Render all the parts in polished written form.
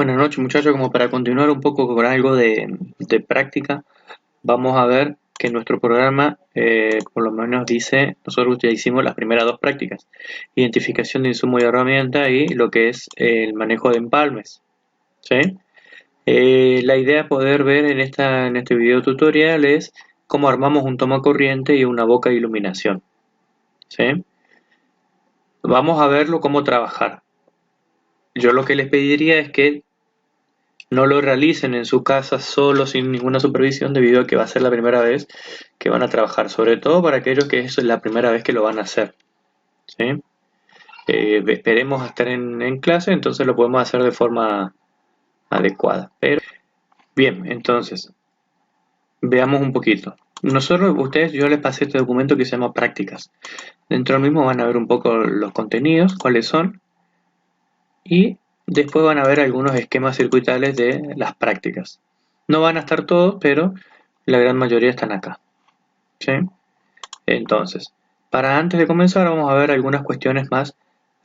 Buenas noches muchachos, como para continuar un poco con algo de práctica, vamos a ver que nuestro programa por lo menos dice, nosotros ya hicimos las primeras dos prácticas, identificación de insumo y herramienta y lo que es el manejo de empalmes, ¿sí? La idea es poder ver en este video tutorial es cómo armamos un toma corriente y una boca de iluminación, ¿sí? Vamos a verlo cómo trabajar. Yo lo que les pediría es que no lo realicen en su casa solo sin ninguna supervisión debido a que va a ser la primera vez que van a trabajar, sobre todo para aquellos que eso es la primera vez que lo van a hacer, ¿sí? Esperemos estar en clase, entonces lo podemos hacer de forma adecuada. Pero bien, entonces veamos un poquito. Yo les pasé este documento que se llama prácticas. Dentro del mismo van a ver un poco los contenidos, cuáles son, y después van a ver algunos esquemas circuitales de las prácticas. No van a estar todos, pero la gran mayoría están acá, ¿sí? Entonces, para antes de comenzar vamos a ver algunas cuestiones más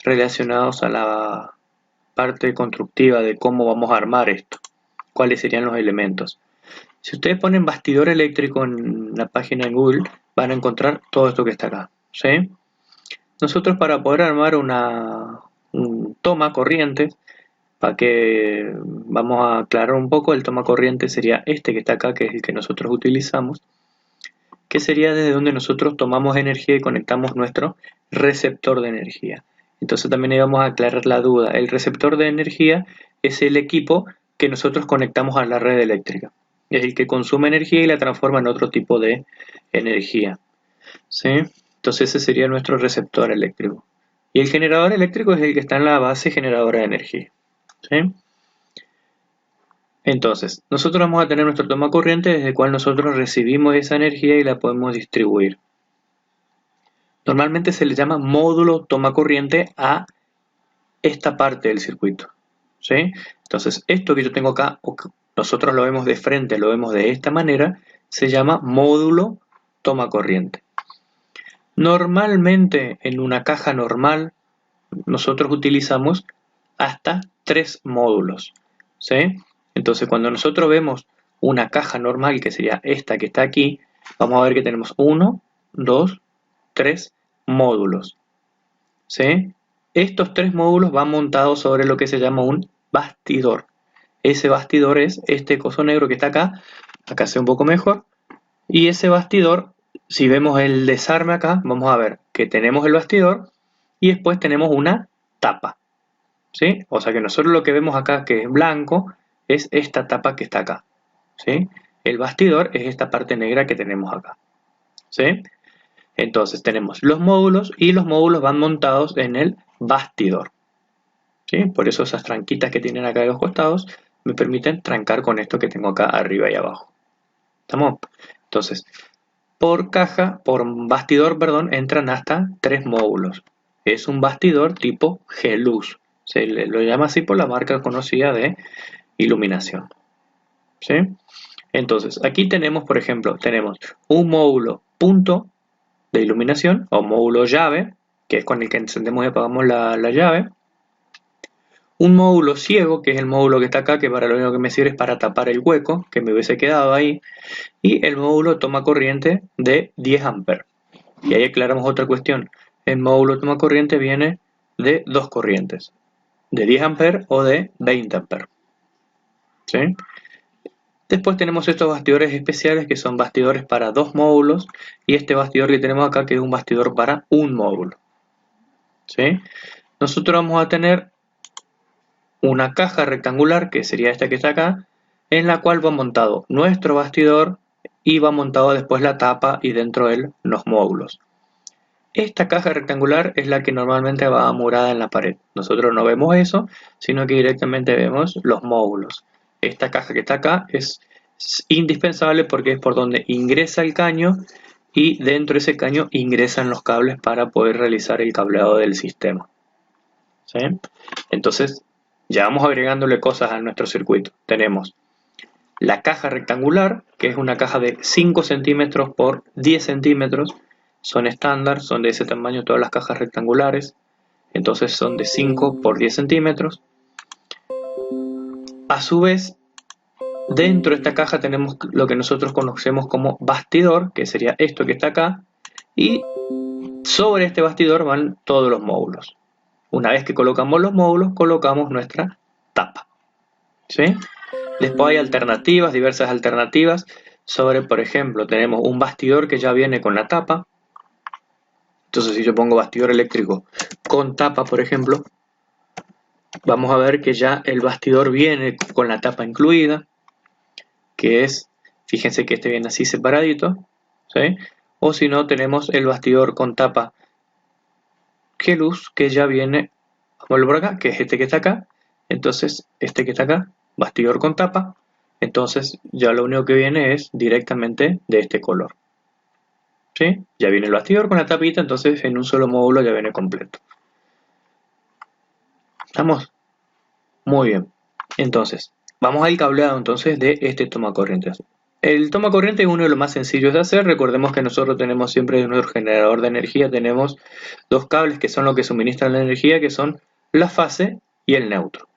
relacionadas a la parte constructiva de cómo vamos a armar esto, cuáles serían los elementos. Si ustedes ponen bastidor eléctrico en la página de Google, van a encontrar todo esto que está acá, ¿sí? Nosotros para poder armar un toma corriente, para que vamos a aclarar un poco, el toma corriente sería este que está acá, que es el que nosotros utilizamos, que sería desde donde nosotros tomamos energía y conectamos nuestro receptor de energía. Entonces también íbamos a aclarar la duda. El receptor de energía es el equipo que nosotros conectamos a la red eléctrica. Es el que consume energía y la transforma en otro tipo de energía, ¿sí? Entonces ese sería nuestro receptor eléctrico. Y el generador eléctrico es el que está en la base generadora de energía, ¿sí? Entonces, nosotros vamos a tener nuestro toma corriente desde el cual nosotros recibimos esa energía y la podemos distribuir. Normalmente se le llama módulo toma corriente a esta parte del circuito, ¿sí? Entonces, esto que yo tengo acá, o que nosotros lo vemos de frente, lo vemos de esta manera, se llama módulo toma corriente. Normalmente, en una caja normal, nosotros utilizamos hasta 3 módulos, ¿sí? Entonces, cuando nosotros vemos una caja normal, que sería esta que está aquí, vamos a ver que tenemos 1, 2, 3 módulos, ¿sí? Estos 3 módulos van montados sobre lo que se llama un bastidor. Ese bastidor es este coso negro que está acá, acá se ve un poco mejor, y ese bastidor, si vemos el desarme acá, vamos a ver que tenemos el bastidor y después tenemos una tapa, ¿sí? O sea que nosotros lo que vemos acá que es blanco es esta tapa que está acá, ¿sí? El bastidor es esta parte negra que tenemos acá, ¿sí? Entonces tenemos los módulos y los módulos van montados en el bastidor, ¿sí? Por eso esas tranquitas que tienen acá de los costados me permiten trancar con esto que tengo acá arriba y abajo. ¿Estamos? Entonces, por bastidor, perdón, entran hasta 3 módulos. Es un bastidor tipo G-Luz. Se lo llama así por la marca conocida de iluminación, ¿sí? Entonces, aquí tenemos, por ejemplo, tenemos un módulo punto de iluminación o módulo llave, que es con el que encendemos y apagamos la llave. Un módulo ciego, que es el módulo que está acá, que para lo único que me sirve es para tapar el hueco que me hubiese quedado ahí. Y el módulo toma corriente de 10 amperes. Y ahí aclaramos otra cuestión. El módulo toma corriente viene de dos corrientes, de 10 amperes o de 20 amperes, ¿sí? Después tenemos estos bastidores especiales que son bastidores para 2 módulos y este bastidor que tenemos acá que es un bastidor para un módulo, ¿sí? Nosotros vamos a tener una caja rectangular, que sería esta que está acá, en la cual va montado nuestro bastidor y va montado después la tapa y dentro de él los módulos. Esta caja rectangular es la que normalmente va amurada en la pared. Nosotros no vemos eso, sino que directamente vemos los módulos. Esta caja que está acá es indispensable porque es por donde ingresa el caño y dentro de ese caño ingresan los cables para poder realizar el cableado del sistema, ¿sí? Entonces ya vamos agregándole cosas a nuestro circuito. Tenemos la caja rectangular, que es una caja de 5 centímetros por 10 centímetros. Son estándar, son de ese tamaño todas las cajas rectangulares. Entonces son de 5 por 10 centímetros. A su vez, dentro de esta caja tenemos lo que nosotros conocemos como bastidor, que sería esto que está acá, y sobre este bastidor van todos los módulos. Una vez que colocamos los módulos, colocamos nuestra tapa. ¿Sí? Después hay alternativas, diversas alternativas, sobre, por ejemplo, tenemos un bastidor que ya viene con la tapa. Entonces, si yo pongo bastidor eléctrico con tapa, por ejemplo, vamos a ver que ya el bastidor viene con la tapa incluida, que es, fíjense que este viene así separadito, ¿sí? O si no, tenemos el bastidor con tapa G-Luz, que ya viene, vamos a verlo por acá, que es este que está acá. Entonces, este que está acá, bastidor con tapa, entonces ya lo único que viene es directamente de este color. ¿Sí? Ya viene el bastidor con la tapita, entonces en un solo módulo ya viene completo. ¿Estamos? Muy bien. Entonces, vamos al cableado entonces de este tomacorrientes. El tomacorriente es uno de los más sencillos de hacer. Recordemos que nosotros tenemos siempre en nuestro generador de energía, tenemos dos cables que son los que suministran la energía, que son la fase y el neutro.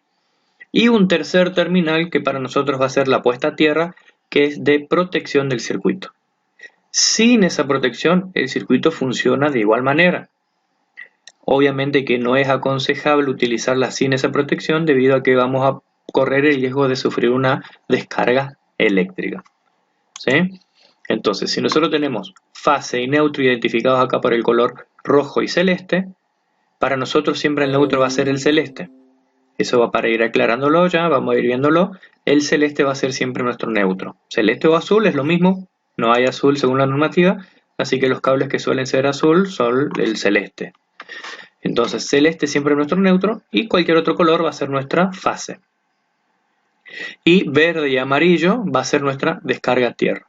Y un tercer terminal que para nosotros va a ser la puesta a tierra, que es de protección del circuito. Sin esa protección, el circuito funciona de igual manera. Obviamente que no es aconsejable utilizarla sin esa protección debido a que vamos a correr el riesgo de sufrir una descarga eléctrica. ¿Sí? Entonces, si nosotros tenemos fase y neutro identificados acá por el color rojo y celeste, para nosotros siempre el neutro va a ser el celeste. Eso va para ir aclarándolo ya, vamos a ir viéndolo. El celeste va a ser siempre nuestro neutro. Celeste o azul es lo mismo, no hay azul según la normativa, así que los cables que suelen ser azul son el celeste. Entonces celeste siempre es nuestro neutro y cualquier otro color va a ser nuestra fase. Y verde y amarillo va a ser nuestra descarga a tierra.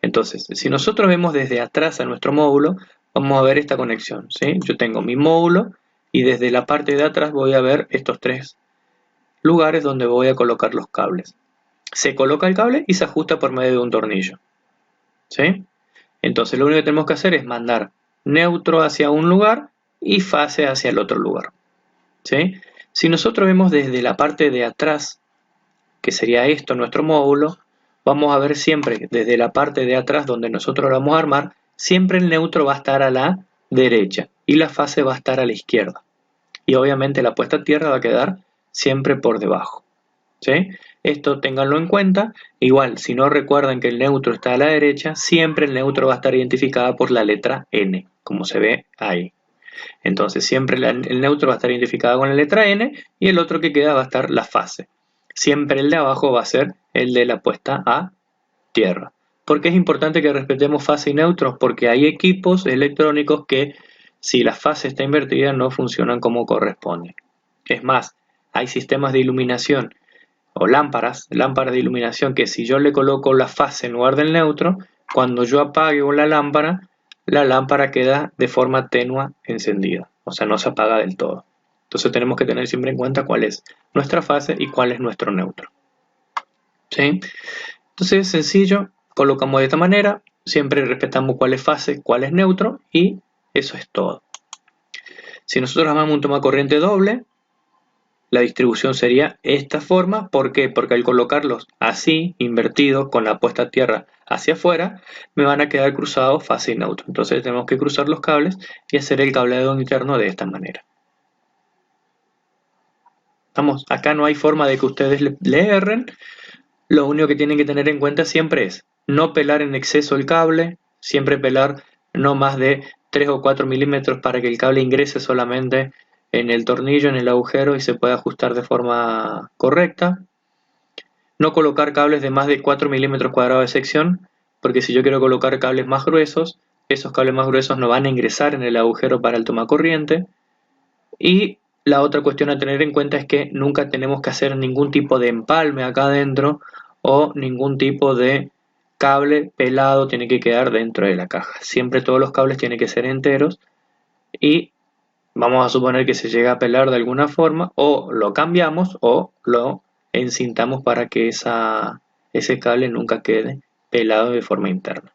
Entonces, si nosotros vemos desde atrás a nuestro módulo, vamos a ver esta conexión, ¿sí? Yo tengo mi módulo y desde la parte de atrás voy a ver estos tres lugares donde voy a colocar los cables. Se coloca el cable y se ajusta por medio de un tornillo, ¿sí? Entonces lo único que tenemos que hacer es mandar neutro hacia un lugar y fase hacia el otro lugar, ¿sí? Si nosotros vemos desde la parte de atrás, que sería esto nuestro módulo, vamos a ver siempre desde la parte de atrás donde nosotros lo vamos a armar, siempre el neutro va a estar a la derecha y la fase va a estar a la izquierda. Y obviamente la puesta a tierra va a quedar siempre por debajo, ¿sí? Esto ténganlo en cuenta. Igual, si no recuerdan que el neutro está a la derecha, siempre el neutro va a estar identificado por la letra N, como se ve ahí. Entonces siempre el neutro va a estar identificado con la letra N y el otro que queda va a estar la fase. Siempre el de abajo va a ser el de la puesta a tierra. ¿Por qué es importante que respetemos fase y neutros? Porque hay equipos electrónicos que si la fase está invertida no funcionan como corresponde. Es más, hay sistemas de iluminación o lámparas de iluminación que si yo le coloco la fase en lugar del neutro, cuando yo apague la lámpara queda de forma tenue encendida, o sea, no se apaga del todo. Entonces tenemos que tener siempre en cuenta cuál es nuestra fase y cuál es nuestro neutro. ¿Sí? Entonces es sencillo, colocamos de esta manera, siempre respetamos cuál es fase, cuál es neutro y eso es todo. Si nosotros armamos un tomacorriente doble, la distribución sería esta forma. ¿Por qué? Porque al colocarlos así, invertidos, con la puesta a tierra hacia afuera, me van a quedar cruzados fase y neutro. Entonces tenemos que cruzar los cables y hacer el cableado interno de esta manera. Vamos, acá no hay forma de que ustedes le erren. Lo único que tienen que tener en cuenta siempre es no pelar en exceso el cable, siempre pelar no más de 3 o 4 milímetros para que el cable ingrese solamente en el tornillo, en el agujero y se pueda ajustar de forma correcta. No colocar cables de más de 4 milímetros cuadrados de sección, porque si yo quiero colocar cables más gruesos, esos cables más gruesos no van a ingresar en el agujero para el tomacorriente. Y la otra cuestión a tener en cuenta es que nunca tenemos que hacer ningún tipo de empalme acá adentro o ningún tipo de cable pelado tiene que quedar dentro de la caja. Siempre todos los cables tienen que ser enteros y vamos a suponer que se llega a pelar de alguna forma o lo cambiamos o lo encintamos para que ese cable nunca quede pelado de forma interna.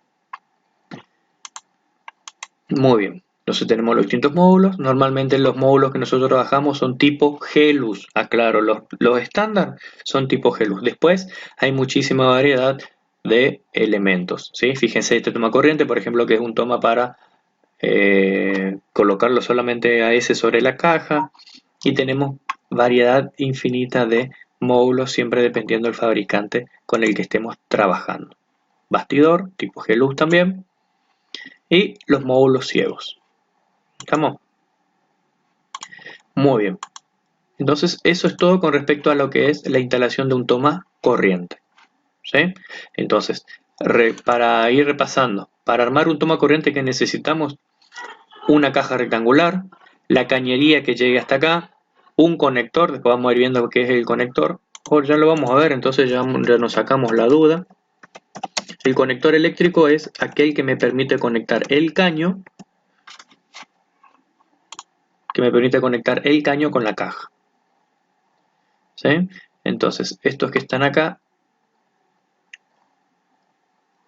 Muy bien. Entonces tenemos los distintos módulos. Normalmente los módulos que nosotros trabajamos son tipo G-Luz. Aclaro, los estándar son tipo G-Luz. Después hay muchísima variedad de elementos, ¿sí? Fíjense este toma corriente, por ejemplo, que es un toma para colocarlo solamente a ese sobre la caja. Y tenemos variedad infinita de módulos, siempre dependiendo del fabricante con el que estemos trabajando. Bastidor, tipo G-Luz también. Y los módulos ciegos. ¿Estamos? Muy bien. Entonces, eso es todo con respecto a lo que es la instalación de un toma corriente. ¿Sí? Entonces, para ir repasando, para armar un toma corriente que necesitamos una caja rectangular, la cañería que llegue hasta acá, un conector, después vamos a ir viendo qué es el conector, o ya lo vamos a ver, entonces ya nos sacamos la duda. El conector eléctrico es aquel que me permite conectar el caño, con la caja. ¿Sí? Entonces, estos que están acá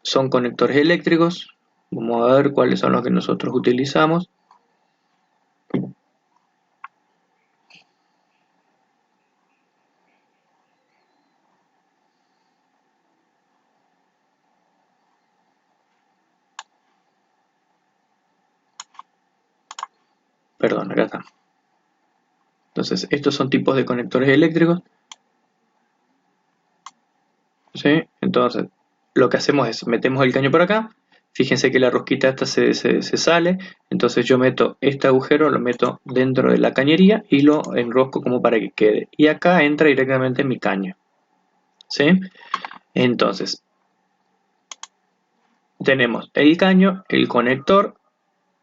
son conectores eléctricos. Vamos a ver cuáles son los que nosotros utilizamos. Perdón, acá está. Entonces, estos son tipos de conectores eléctricos. ¿Sí? Entonces, lo que hacemos es, metemos el caño por acá. Fíjense que la rosquita esta se sale. Entonces yo meto este agujero, lo meto dentro de la cañería y lo enrosco como para que quede. Y acá entra directamente mi caño. ¿Sí? Entonces, tenemos el caño, el conector.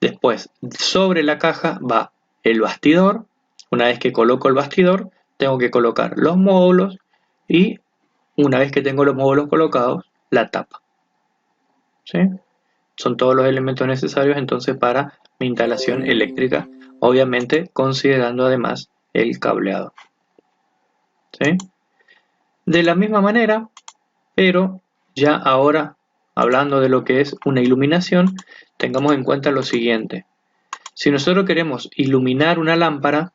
Después, sobre la caja va el bastidor. Una vez que coloco el bastidor, tengo que colocar los módulos y una vez que tengo los módulos colocados, la tapa. ¿Sí? Son todos los elementos necesarios entonces para mi instalación eléctrica, obviamente considerando además el cableado. ¿Sí? De la misma manera, pero ya ahora hablando de lo que es una iluminación, tengamos en cuenta lo siguiente. Si nosotros queremos iluminar una lámpara,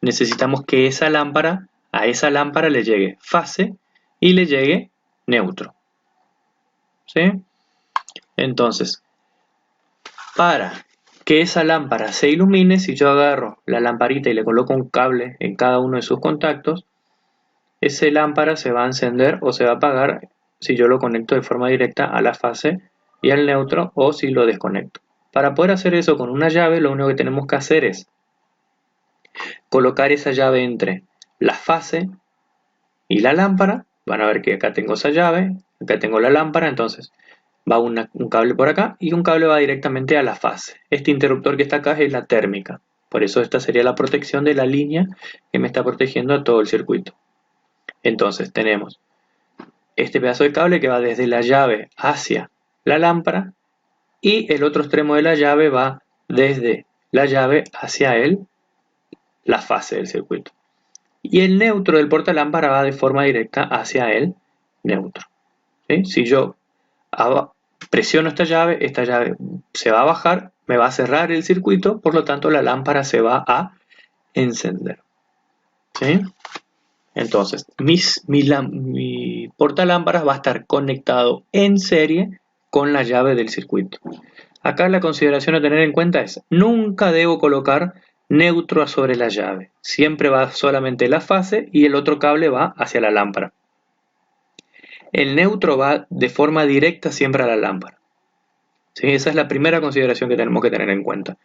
necesitamos que a esa lámpara le llegue fase y le llegue neutro. ¿Sí? Entonces, para que esa lámpara se ilumine, si yo agarro la lamparita y le coloco un cable en cada uno de sus contactos, esa lámpara se va a encender o se va a apagar si yo lo conecto de forma directa a la fase y al neutro o si lo desconecto. Para poder hacer eso con una llave, lo único que tenemos que hacer es colocar esa llave entre la fase y la lámpara. Van a ver que acá tengo esa llave, acá tengo la lámpara, entonces va un cable por acá y un cable va directamente a la fase. Este interruptor que está acá es la térmica. Por eso esta sería la protección de la línea que me está protegiendo a todo el circuito. Entonces tenemos este pedazo de cable que va desde la llave hacia la lámpara y el otro extremo de la llave va desde la llave hacia la fase del circuito. Y el neutro del portalámpara va de forma directa hacia el neutro. ¿Sí? Si yo presiono esta llave se va a bajar, me va a cerrar el circuito, por lo tanto la lámpara se va a encender. ¿Sí? Entonces, mi portalámparas va a estar conectado en serie con la llave del circuito. Acá la consideración a tener en cuenta es, nunca debo colocar neutro sobre la llave. Siempre va solamente la fase y el otro cable va hacia la lámpara. El neutro va de forma directa siempre a la lámpara. ¿Sí? Esa es la primera consideración que tenemos que tener en cuenta.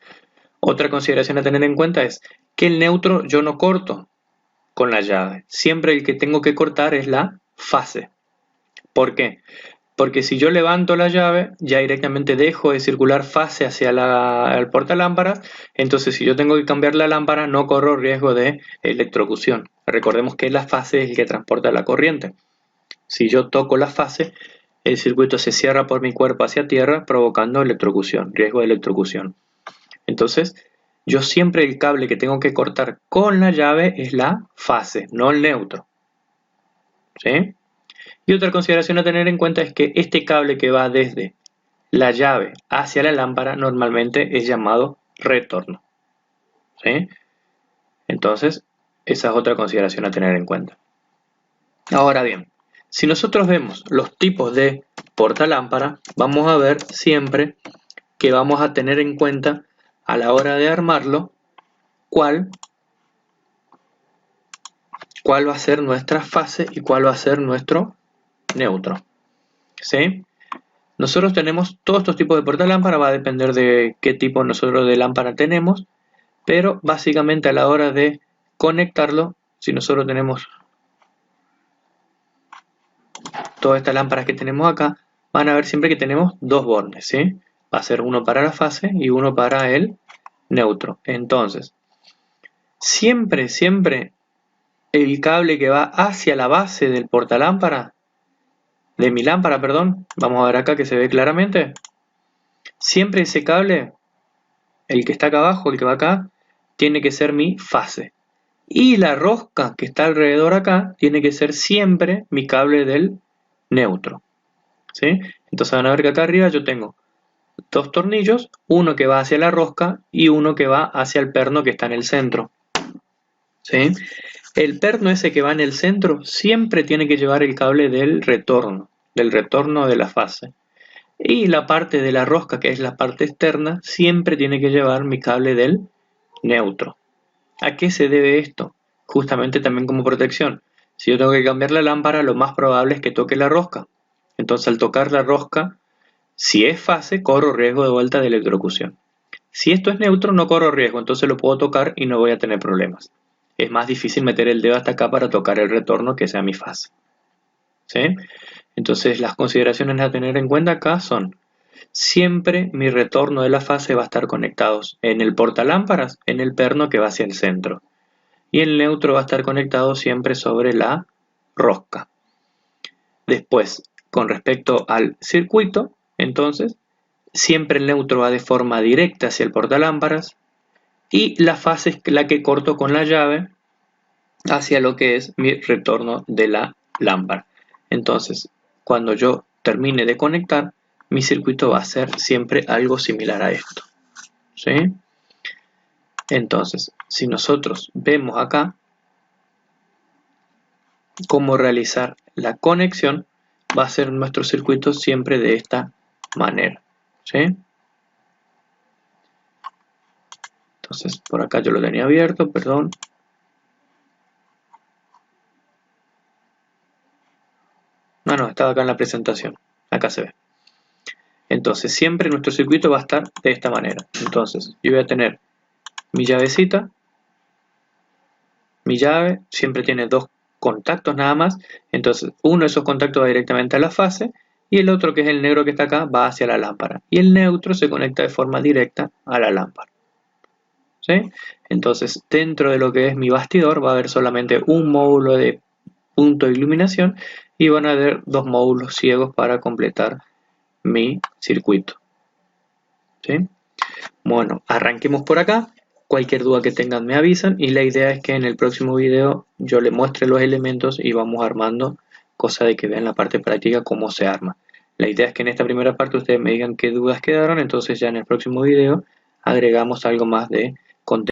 Otra consideración a tener en cuenta es que el neutro yo no corto con la llave. Siempre el que tengo que cortar es la fase. ¿Por qué? Porque si yo levanto la llave, ya directamente dejo de circular fase hacia el portalámparas. Entonces, si yo tengo que cambiar la lámpara, no corro riesgo de electrocución. Recordemos que la fase es el que transporta la corriente. Si yo toco la fase, el circuito se cierra por mi cuerpo hacia tierra, provocando electrocución, riesgo de electrocución. Entonces, yo siempre el cable que tengo que cortar con la llave es la fase, no el neutro. ¿Sí? Y otra consideración a tener en cuenta es que este cable que va desde la llave hacia la lámpara normalmente es llamado retorno. ¿Sí? Entonces, esa es otra consideración a tener en cuenta. Ahora bien, si nosotros vemos los tipos de portalámpara, vamos a ver siempre que vamos a tener en cuenta a la hora de armarlo cuál va a ser nuestra fase y cuál va a ser nuestro neutro. ¿Sí? Nosotros tenemos todos estos tipos de portalámpara, va a depender de qué tipo nosotros de lámpara tenemos, pero básicamente a la hora de conectarlo, si nosotros tenemos todas estas lámparas que tenemos acá, van a ver siempre que tenemos dos bornes, ¿sí? Va a ser uno para la fase y uno para el neutro. Entonces, siempre el cable que va hacia la base del portalámpara, de mi lámpara, perdón, vamos a ver acá que se ve claramente, siempre ese cable, el que está acá abajo, el que va acá, tiene que ser mi fase. Y la rosca que está alrededor acá tiene que ser siempre mi cable del neutro. ¿Sí? Entonces van a ver que acá arriba yo tengo dos tornillos, uno que va hacia la rosca y uno que va hacia el perno que está en el centro. ¿Sí? El perno ese que va en el centro siempre tiene que llevar el cable del retorno de la fase. Y la parte de la rosca, que es la parte externa, siempre tiene que llevar mi cable del neutro. ¿A qué se debe esto? Justamente también como protección. Si yo tengo que cambiar la lámpara, lo más probable es que toque la rosca. Entonces al tocar la rosca, si es fase, corro riesgo de vuelta de electrocución. Si esto es neutro, no corro riesgo, entonces lo puedo tocar y no voy a tener problemas. Es más difícil meter el dedo hasta acá para tocar el retorno que sea mi fase. ¿Sí? Entonces las consideraciones a tener en cuenta acá son: siempre mi retorno de la fase va a estar conectado en el portalámparas, en el perno que va hacia el centro. Y el neutro va a estar conectado siempre sobre la rosca. Después, con respecto al circuito, entonces, siempre el neutro va de forma directa hacia el portalámparas y la fase es la que corto con la llave hacia lo que es mi retorno de la lámpara. Entonces, cuando yo termine de conectar, mi circuito va a ser siempre algo similar a esto. ¿Sí? Entonces, si nosotros vemos acá cómo realizar la conexión, va a ser nuestro circuito siempre de esta manera. ¿Sí? Entonces, por acá yo lo tenía abierto, perdón. No, estaba acá en la presentación. Acá se ve. Entonces, siempre nuestro circuito va a estar de esta manera. Entonces, yo voy a tener mi llavecita. Mi llave siempre tiene dos contactos nada más. Entonces, uno de esos contactos va directamente a la fase y el otro, que es el negro que está acá, va hacia la lámpara. Y el neutro se conecta de forma directa a la lámpara. ¿Sí? Entonces, dentro de lo que es mi bastidor va a haber solamente un módulo de punto de iluminación y van a haber dos módulos ciegos para completar mi circuito. ¿Sí? Bueno, arranquemos por acá. Cualquier duda que tengan me avisan y la idea es que en el próximo video yo les muestre los elementos y vamos armando, cosa de que vean la parte práctica cómo se arma. La idea es que en esta primera parte ustedes me digan qué dudas quedaron, entonces ya en el próximo video agregamos algo más de